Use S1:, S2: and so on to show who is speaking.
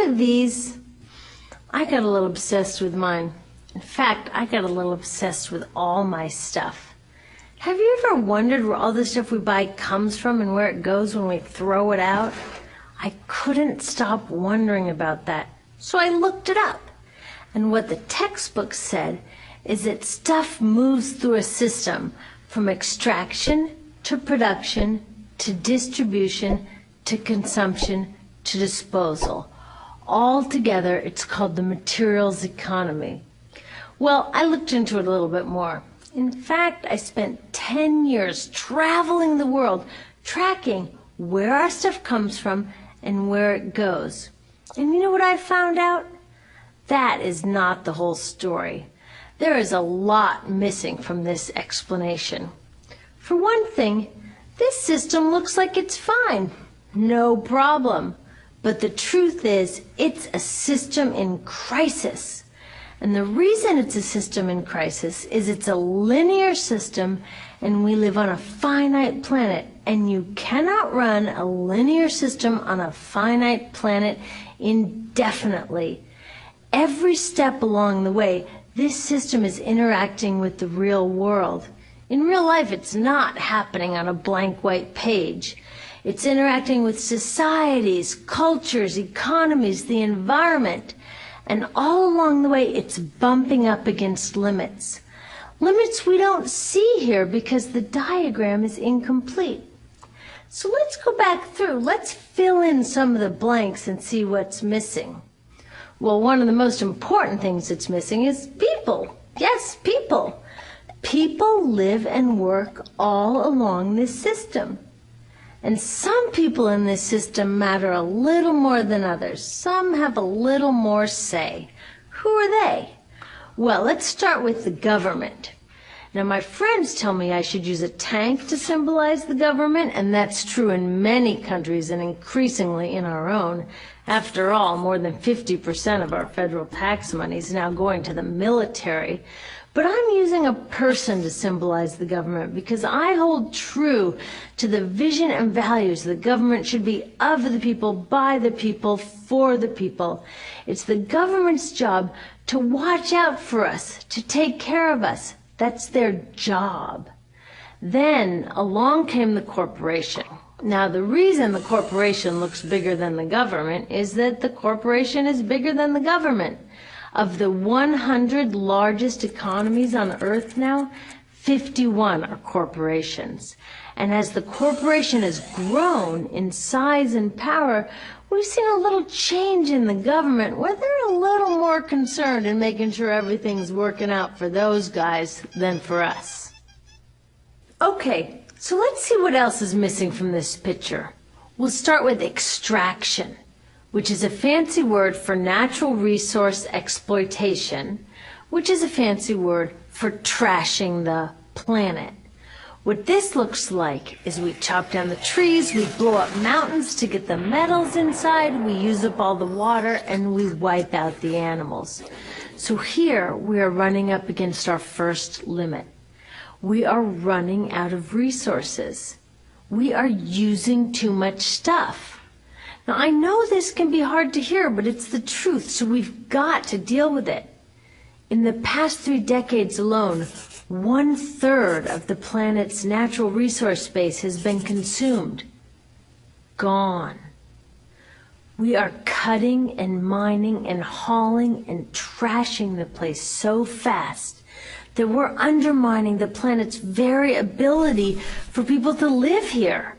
S1: of these, I got a little obsessed with mine. In fact, I got a little obsessed with all my stuff. Have you ever wondered where all the stuff we buy comes from and where it goes when we throw it out? I couldn't stop wondering about that, so I looked it up. And what the textbook said is that stuff moves through a system from extraction to production to distribution to consumption to disposal. All together, it's called the materials economy. Well, I looked into it a little bit more. In fact, I spent 10 years traveling the world, tracking where our stuff comes from and where it goes. And you know what I found out? That is not the whole story. There is a lot missing from this explanation. For one thing, this system looks like it's fine. No problem. But the truth is, it's a system in crisis. And the reason it's a system in crisis is it's a linear system and we live on a finite planet. And you cannot run a linear system on a finite planet indefinitely. Every step along the way, this system is interacting with the real world. In real life, it's not happening on a blank white page. It's interacting with societies, cultures, economies, the environment. And all along the way, it's bumping up against limits. Limits we don't see here because the diagram is incomplete. So let's go back through. Let's fill in some of the blanks and see what's missing. Well, one of the most important things that's missing is people. Yes, people. People live and work all along this system. And some people in this system matter a little more than others. Some have a little more say. Who are they? Well, let's start with the government. Now, my friends tell me I should use a tank to symbolize the government, and that's true in many countries and increasingly in our own. After all, more than 50% of our federal tax money is now going to the military. But I'm using a person to symbolize the government because I hold true to the vision and values the government should be of the people, by the people, for the people. It's the government's job to watch out for us, to take care of us. That's their job. Then along came the corporation. Now, the reason the corporation looks bigger than the government is that the corporation is bigger than the government. Of the 100 largest economies on Earth now, 51 are corporations. And as the corporation has grown in size and power, we've seen a little change in the government where they're a little more concerned in making sure everything's working out for those guys than for us. Okay, so let's see what else is missing from this picture. We'll start with extraction, which is a fancy word for natural resource exploitation, which is a fancy word for trashing the planet. What this looks like is we chop down the trees, we blow up mountains to get the metals inside, we use up all the water, and we wipe out the animals. So here we are running up against our first limit. We are running out of resources. We are using too much stuff. Now, I know this can be hard to hear, but it's the truth, so we've got to deal with it. In the past 3 decades alone, 1/3 of the planet's natural resource space has been consumed. Gone. We are cutting and mining and hauling and trashing the place so fast that we're undermining the planet's very ability for people to live here.